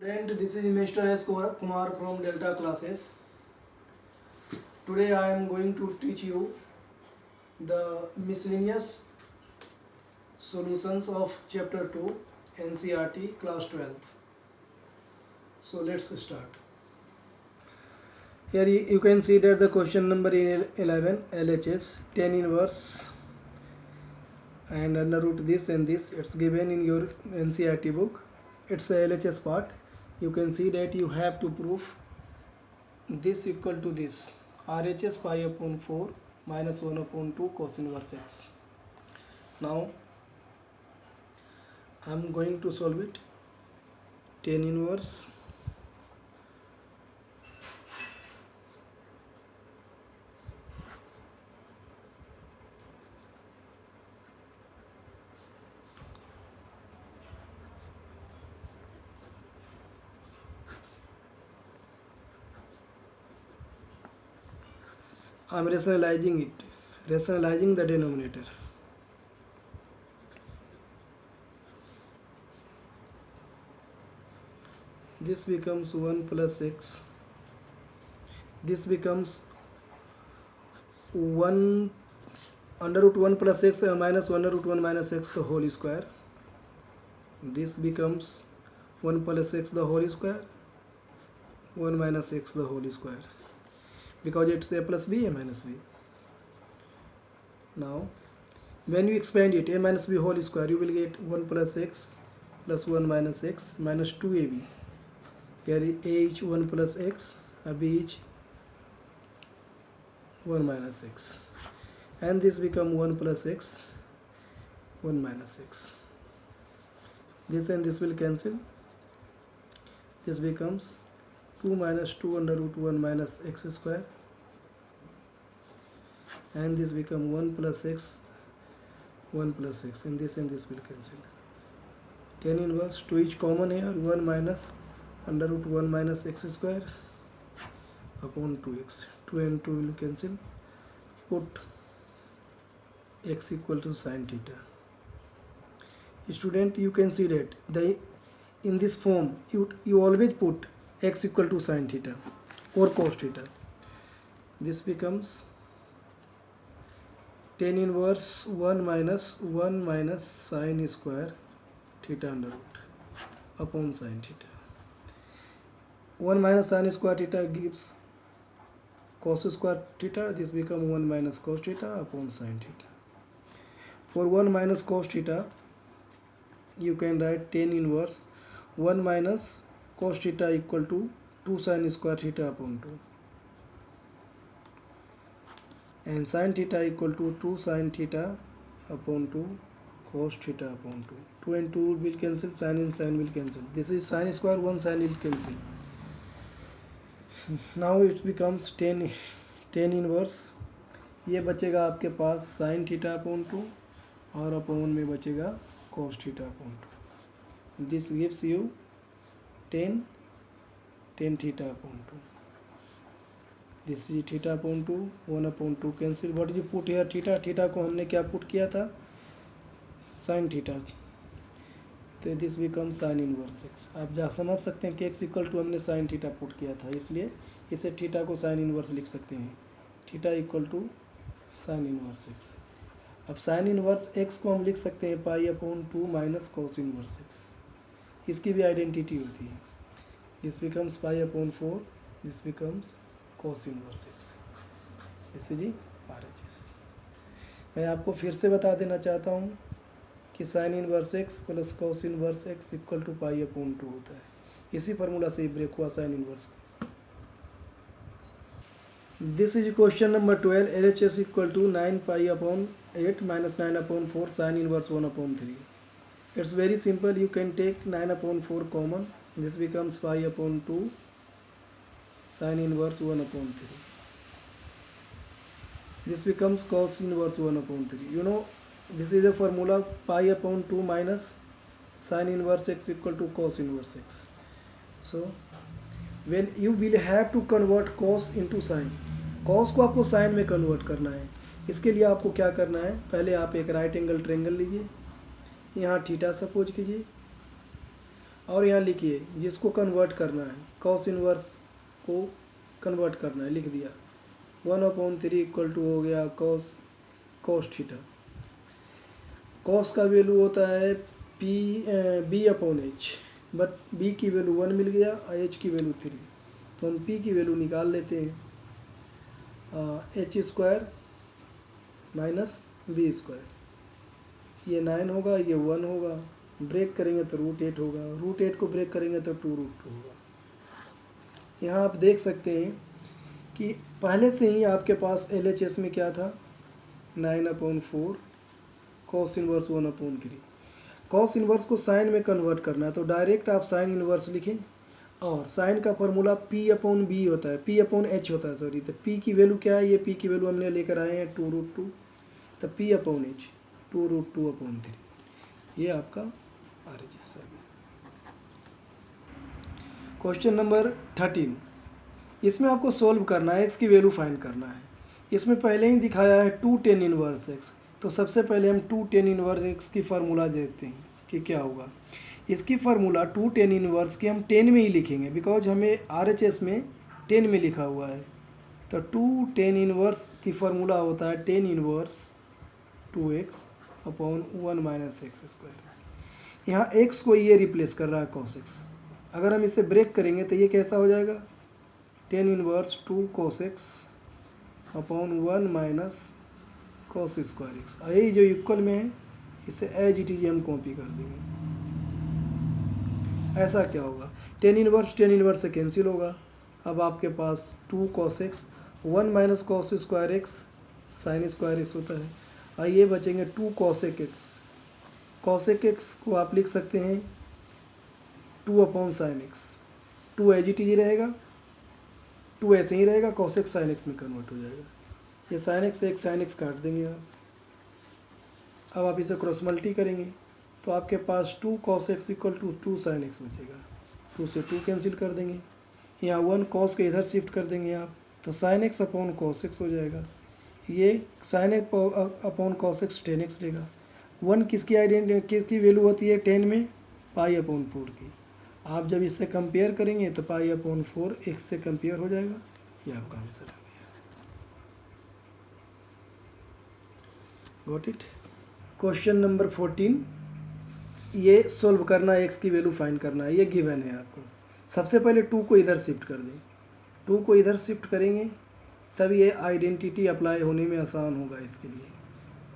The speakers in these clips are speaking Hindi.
Friend, this is Mr. S. Kumar from Delta classes. Today I am going to teach you the miscellaneous solutions of chapter 2 NCERT class 12th. So let's start. Here you can see that the question number 11 LHS tan inverse and under root this and this, it's given in your NCERT book. It's a LHS part. You can see that you have to prove this equal to this RHS pi upon 4 minus 1 upon 2 cos inverse x. Now I am going to solve it. Tan inverse I am rationalizing it, rationalizing the denominator. This becomes 1 plus x. This becomes 1 under root 1 plus x minus 1 under root 1 minus x the whole square. This becomes 1 plus x the whole square, 1 minus x the whole square, because it's a plus b, a minus b. Now when you expand it, a minus b whole square, you will get 1 plus x plus 1 minus x minus 2ab. Here a is 1 plus x, b is 1 minus x, and this become 1 plus x, 1 minus x. This and this will cancel. This becomes 2 minus 2 under root 1 minus x square, and this become 1 plus x, 1 plus x, and this will cancel. Tan inverse 2 is common here, 1 minus under root 1 minus x square upon 2x. 2 and 2 will cancel. Put x equal to sin theta. Student, you can see that in this form you always put x equal to sin theta or cos theta. This becomes tan inverse 1 minus sin square theta under root upon sin theta. 1 minus sin square theta gives cos square theta. This become 1 minus cos theta upon sin theta. For 1 minus cos theta, you can write tan inverse 1 minus cos theta equal to 2 sin square theta upon 2, and sin theta equal to 2 sin theta upon 2 cos theta upon 2. 2 and 2 will cancel, sin and sin will cancel. This is sin square, 1 sin will cancel. Now it becomes tan inverse. ये बचेगा आपके पास sin थीटा अपॉन 2 और अपॉन में बचेगा cos theta upon 2. This gives you tan theta upon 2. This is theta upon 2, 1 upon 2 cancel. What did you put here? Theta को हमने क्या पुट किया था? sin theta. तो this become sine inverse x. आप जा समझ सकते हैं कि एक्स इक्वल टू हमने साइन थीटा पुट किया था, इसलिए इसे थीटा को साइन इनवर्स लिख सकते हैं. Theta equal to sine inverse x. अब साइन इनवर्स एक्स को हम लिख सकते हैं pi upon 2 minus cos inverse x. इसकी भी आइडेंटिटी होती है. This becomes pi upon 4, this becomes cos inverse x. इससे जी RHS. मैं आपको फिर से बता देना चाहता हूँ कि sine inverse x plus cos inverse x equal to pi upon 2 होता है. इसी फार्मूला से ब्रेक हुआ sine inverse. This is question number 12. LHS equal to 9 pi upon 8 minus 9 upon 4 sine inverse 1 upon 3. It's very simple. You can take 9 upon 4 common. This becomes pi upon 2 sine inverse 1 upon 3. This becomes cos inverse 1 upon 3. You know this is the formula pi upon 2 minus sin inverse x equal to cos inverse x. So when you will have to convert cos into sin, cos को आपको sin में convert करना है. इसके लिए आपको क्या करना है? पहले आप एक राइट एंगल ट्रायंगल लीजिए, यहाँ थीटा सपोज कीजिए और यहाँ लिखिए जिसको कन्वर्ट करना है, कॉस इनवर्स को कन्वर्ट करना है, लिख दिया 1/3 इक्वल टू हो गया कॉस थीटा। कॉस का वैल्यू होता है b/h, बट b की वैल्यू 1 मिल गया और h की वैल्यू 3, तो हम p की वैल्यू निकाल लेते हैं, h² माइनस b², ये 9 होगा, ये 1 होगा, ब्रेक करेंगे तो √8 होगा, √8 को ब्रेक करेंगे तो 2√2 होगा। यहाँ आप देख सकते हैं कि पहले से ही आपके पास LHS में क्या था, 9/4 कॉस इनवर्स 1/3। कॉस इनवर्स को साइन में कन्वर्ट करना है तो डायरेक्ट आप साइन इनवर्स लिखें, और साइन का फॉर्मूला p/b होता है, p/h होता है सॉरी। तो p की वैल्यू क्या है, ये p की वैल्यू हमने लेकर आए हैं 2√2, तो p/h 2√2/3, ये आपका RHS है। क्वेश्चन नंबर 13, इसमें आपको सोल्व करना है, x की वैल्यू फाइंड करना है। इसमें पहले ही दिखाया है 2 tan इनवर्स x, तो सबसे पहले हम 2 tan इनवर्स x की फार्मूला देखते हैं कि क्या होगा। इसकी फार्मूला 2 tan इनवर्स की हम 10 में ही लिखेंगे, बिकॉज हमें RHS में 10 में लिखा हुआ है। तो 2 tan इनवर्स की फार्मूला होता है tan इनवर्स 2x/1 - x²। यहाँ x को ये रिप्लेस कर रहा है cos x। अगर हम इसे ब्रेक करेंगे तो ये कैसा हो जाएगा, tan inverse 2 cos x/1 - cos²x। यही जो इक्वल में है इसे एज इट इज हम कॉपी कर देंगे। ऐसा क्या होगा, tan इनवर्स से कैंसिल होगा। अब आपके पास 2 cos x 1 - cos²x sin²x होता है, और ये बचेंगे 2 cos x। cos x को आप लिख सकते हैं 2/sin x, 2 as it is रहेगा, 2 ऐसे ही रहेगा, cos x sin x में कन्वर्ट हो जाएगा। ये sin x से एक sin x काट देंगे आप। अब आप इसे क्रॉस मल्टी करेंगे तो आपके पास 2 cos x equal to 2 sin x बचेगा, 2 से 2 कैंसिल कर देंगे, यहाँ 1 cos के इधर शिफ्ट कर देंगे आप, तो sin x/cos x हो जाएगा। ये sin x/cos x tan x लेगा। 1 किसकी वैल्यू होती है 10 में, π/4 की। आप जब इससे कंपेयर करेंगे तो π/4 x से कंपेयर हो जाएगा, ये आपका आंसर है। Got it. क्वेश्चन नंबर 14, ये सोल्व करना है, x की वैल्यू फाइंड करना है, ये गिवन है आपको। सबसे पहले 2 को इधर शिफ्ट कर दें, 2 को इधर शिफ्ट करेंगे तब ये आइडेंटिटी अप्लाई होने में आसान होगा इसके लिए।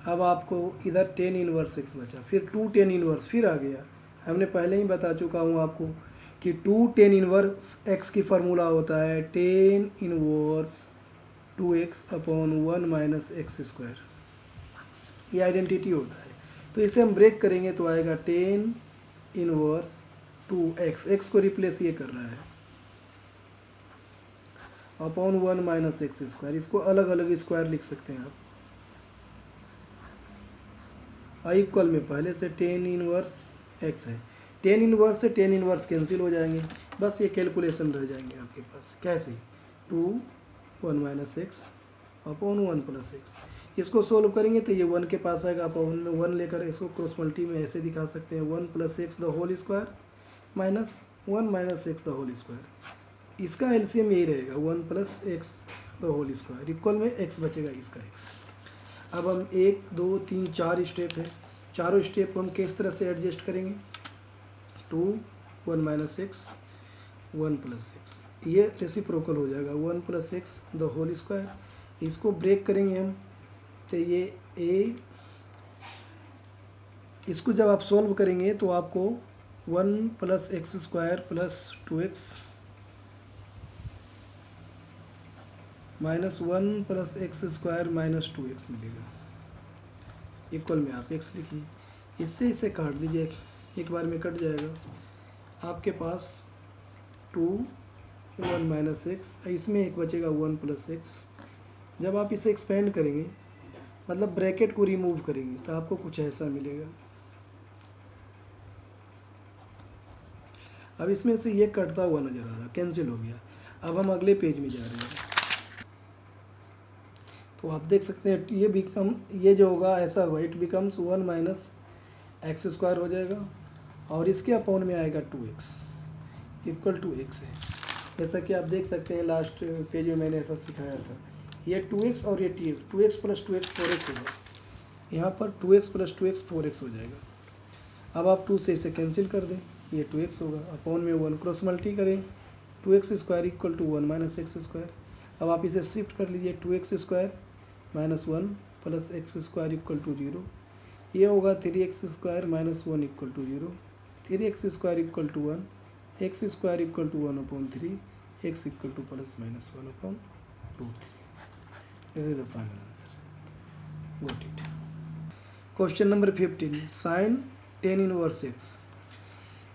अब आपको इधर tan इनवर्स x बचा, फिर 2 tan इनवर्स फिर आ गया। हमने पहले ही बता चुका हूँ आपको कि 2 tan इनवर्स x की फार्मूला होता है tan इनवर्स 2x/1 - x², ये आइडेंटिटी होता है। तो इसे हम ब्रेक करेंगे तो आएगा tan इनवर्स 2x, x को रिप्लेस ये कर रहा है /1 - x²। इसको अलग अलग स्क्वायर लिख सकते हैं आप। इक्वल में पहले से tan इनवर्स x है, tan इनवर्स से tan इनवर्स कैंसिल हो जाएंगे, बस ये कैलकुलेशन रह जाएंगे आपके पास। कैसे, 2 1 - x/1 + x। इसको सोल्व करेंगे तो ये 1 के पास आएगा, आप 1 लेकर इसको क्रॉस मल्टी में ऐसे दिखा सकते हैं, 1 + x the whole square minus 1 - x the whole square. इसका एलसीएम यही रहेगा 1 + x the whole square, equal में x बचेगा, इसका x। अब हम 1 2 3 4 स्टेप है, चारों स्टेप को हम किस तरह से एडजस्ट करेंगे, 2 1 - x 1 + x, ये रेसिप्रोकल हो जाएगा 1 + x द होल स्क्वायर। इसको ब्रेक करेंगे हम तो ये a, इसको जब आप सॉल्व करेंगे तो आपको 1 + x² + 2x -1 + x² - 2x मिलेगा, इक्वल में आप x लिखिए, इससे इसे काट दीजिए, एक बार में कट जाएगा। आपके पास 2 1 - x, इसमें एक बचेगा 1 + x। जब आप इसे एक्सपेंड करेंगे, मतलब ब्रैकेट को रिमूव करेंगे, तो आपको कुछ ऐसा मिलेगा। अब इसमें से ये कटता हुआ नज़र आ रहा, कैंसिल हो गया। अब हम अगले पेज में जा रहे हैं, तो आप देख सकते हैं ये जो होगा ऐसा होगा, इट बिकम्स 1 - x² हो जाएगा, और इसके अपॉन में आएगा 2x इक्वल टू x है। जैसा कि आप देख सकते हैं लास्ट पेज में मैंने ऐसा सिखाया था, ये 2x और ये 2x प्लस 2x 4x होगा, यहाँ पर 2x प्लस 2x 4x हो जाएगा। अब आप 2 से इसे कैंसिल कर दें, ये 2x होगा, अपॉन में 1 क्रॉस मल्टी करें, 2x square equal to 1 minus x square. अब आप इसे शिफ्ट कर लीजिए, 2x square minus 1 plus x square equal to 0, ये होगा 3x square minus 1 equal to 0, 3x square equal to 1, x square equal to 1/3, x equal to plus minus 1/√3। This is the final answer. Got it. Question number 15, sine tan inverse x.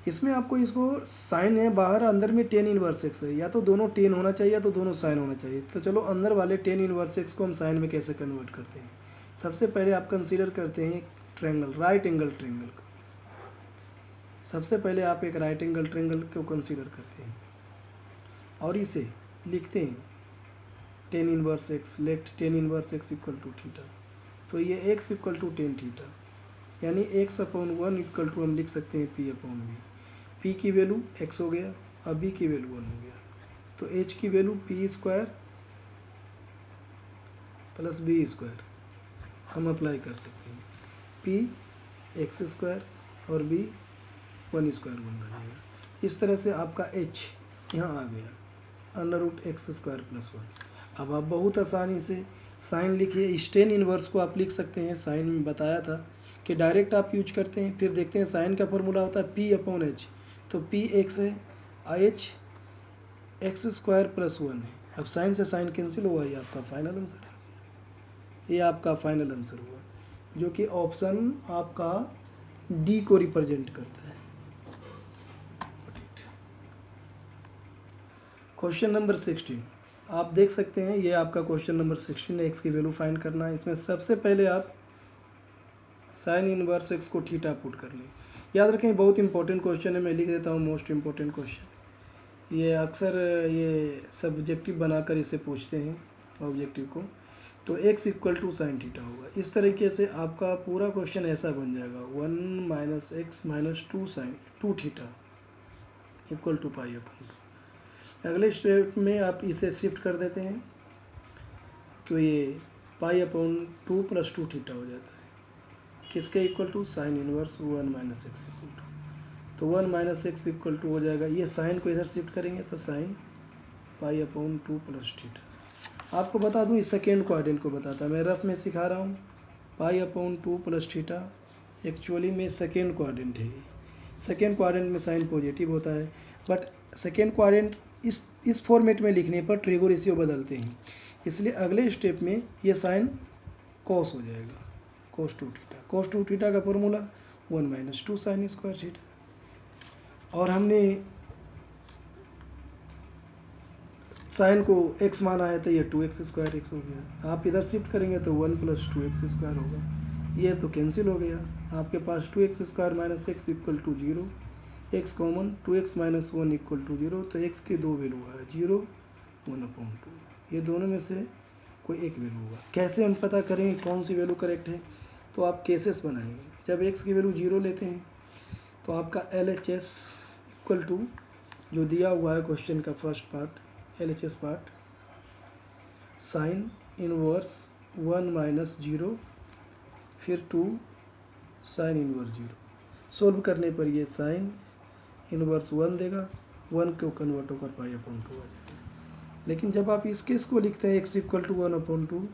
इसमें आपको इसको साइन है बाहर, अंदर में टेन इनवर्स एक्स है, या तो दोनों टेन होना चाहिए या तो दोनों साइन होना चाहिए। तो चलो अंदर वाले टेन इनवर्स एक्स को हम साइन में कैसे कन्वर्ट करते हैं। सबसे पहले आप कंसीडर करते हैं ट्रायंगल, राइट एंगल ट्रायंगल को। सबसे पहले आप एक राइट एंगल ट्रायंगल को कंसीडर करते हैं और इसे लिखते हैं tan inverse x, let tan inverse x equal to theta. तो ये x equal to tan theta, यानी एक्स अपॉन 1 इक्वल टू हम लिख सकते हैं पी अपॉन बी। पी की वैल्यू एक्स हो गया, अब बी की वैल्यू 1 हो गया, तो एच की value P square plus B square हम अप्लाई कर सकते हैं। पी एक्स स्क्वायर और बी 1 स्क्वायर बन जाएगा। इस तरह से आपका एच यहाँ आ गया, √x² प्लस 1। अब आप बहुत आसानी से साइन लिखिए, इस टेन इनवर्स को आप लिख सकते हैं। साइन में बताया था कि डायरेक्ट आप यूज करते हैं, फिर देखते हैं साइन का फॉर्मूला होता है p अपॉन एच, तो p x है, एच x² प्लस 1 है। अब साइन से साइन कैंसिल हुआ, ये आपका फाइनल आंसर है। ये आपका फाइनल आंसर हुआ, जो कि ऑप्शन आपका डी को रिप्रेजेंट करता है। क्वेश्चन नंबर 16 आप देख सकते हैं, ये आपका क्वेश्चन नंबर 16 है। एक्स की वैल्यू फाइंड करना है। इसमें सबसे पहले आप साइन इनवर्स एक्स को थीटा पुट कर लें। याद रखें बहुत इंपॉर्टेंट क्वेश्चन है, मैं लिख देता हूँ मोस्ट इंपॉर्टेंट क्वेश्चन। ये अक्सर ये सब्जेक्टिव बनाकर इसे पूछते हैं ऑब्जेक्टिव को। तो x equal to sine theta होगा। इस तरीके से आपका पूरा क्वेश्चन ऐसा बन जाएगा, 1 minus x minus 2 sine 2 theta equal to pi upon 2। अगले स्टेप में आप इसे शिफ्ट कर देते हैं, तो ये पाई अपॉन 2 प्लस 2 थीटा हो जाता है, किसके equal to sine inverse 1 minus x equal to. तो 1 माइनस एक्स इक्वल टू हो जाएगा, ये साइन को इधर शिफ्ट करेंगे तो sine pi upon 2 plus theta. आपको बता दूं, इस सेकेंड क्वाड्रेंट को बताता, मैं रफ में सिखा रहा हूँ। पाई अपॉन 2 प्लस थीटा एक्चुअली में सेकेंड क्वाड्रेंट है। सेकेंड क्वाड्रेंट में साइन पॉजिटिव होता है, बट सेकेंड क्वाड्रेंट इस फॉर्मेट में लिखने पर ट्रिगो रेशियो बदलते हैं, इसलिए अगले स्टेप में ये साइन कॉस हो जाएगा, cos 2 थीटा। cos 2 थीटा का formula 1 minus 2 sine square theta. और हमने साइन को x माना है, तो ये 2x² x हो गया। आप इधर शिफ्ट करेंगे तो 1 प्लस 2x² होगा, ये तो कैंसिल हो गया। आपके पास 2x² minus x equal to 0, x common, 2x minus 1 equal to 0, तो x की दो वैल्यू है 0 1/2। ये दोनों में से कोई एक वैल्यू होगा। कैसे हम पता करेंगे कौन सी वैल्यू करेक्ट है, तो आप केसेस बनाएंगे। जब x की वैल्यू 0 लेते हैं तो आपका LHS इक्वल टू जो दिया हुआ है क्वेश्चन का first part, LHS part sign inverse 1 minus 0 फिर 2 साइन इनवर्स 0। सोल्व करने पर ये साइन इनवर्स 1 देगा, 1 को कन्वर्ट होकर पाई अपॉन 2 आ जाएगा। लेकिन जब आप इस केस को लिखते हैं x इक्वल टू 1/2,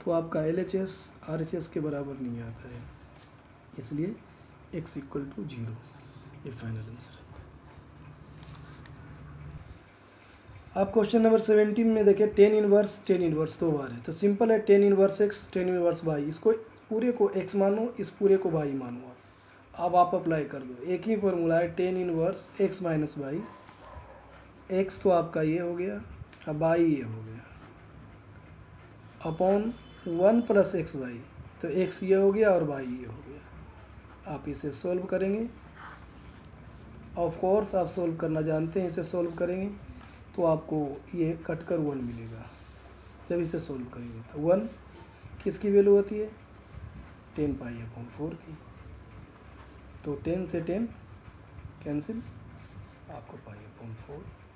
तो आपका LHS RHS के बराबर नहीं आता है, इसलिए x इक्वल टू 0 ये फाइनल आंसर है। आप क्वेश्चन नंबर 17 में देखें, टेन इनवर्स 2 बार है, तो सिंपल है tan inverse x tan inverse y, इसको पूरे को x मानो, इस पूरे को y मानो। अब आप अप्लाई कर दो, एक ही फॉर्मूला है tan inverse x minus y. x तो आपका ये हो गया, अब y ये हो गया, अपॉन 1 प्लस एक्स वाई, तो x ये हो गया और y ये हो गया। आप इसे सॉल्व करेंगे, ऑफ कोर्स आप सॉल्व करना जानते हैं, इसे सॉल्व करेंगे तो आपको ये कट कर 1 मिलेगा। जब इसे सॉल्व करेंगे तो 1 किसकी वैल्यू होती है, 10 पाई अपॉन 4 की, तो 10 से 10 कैंसिल, आपको पाई अपॉन 4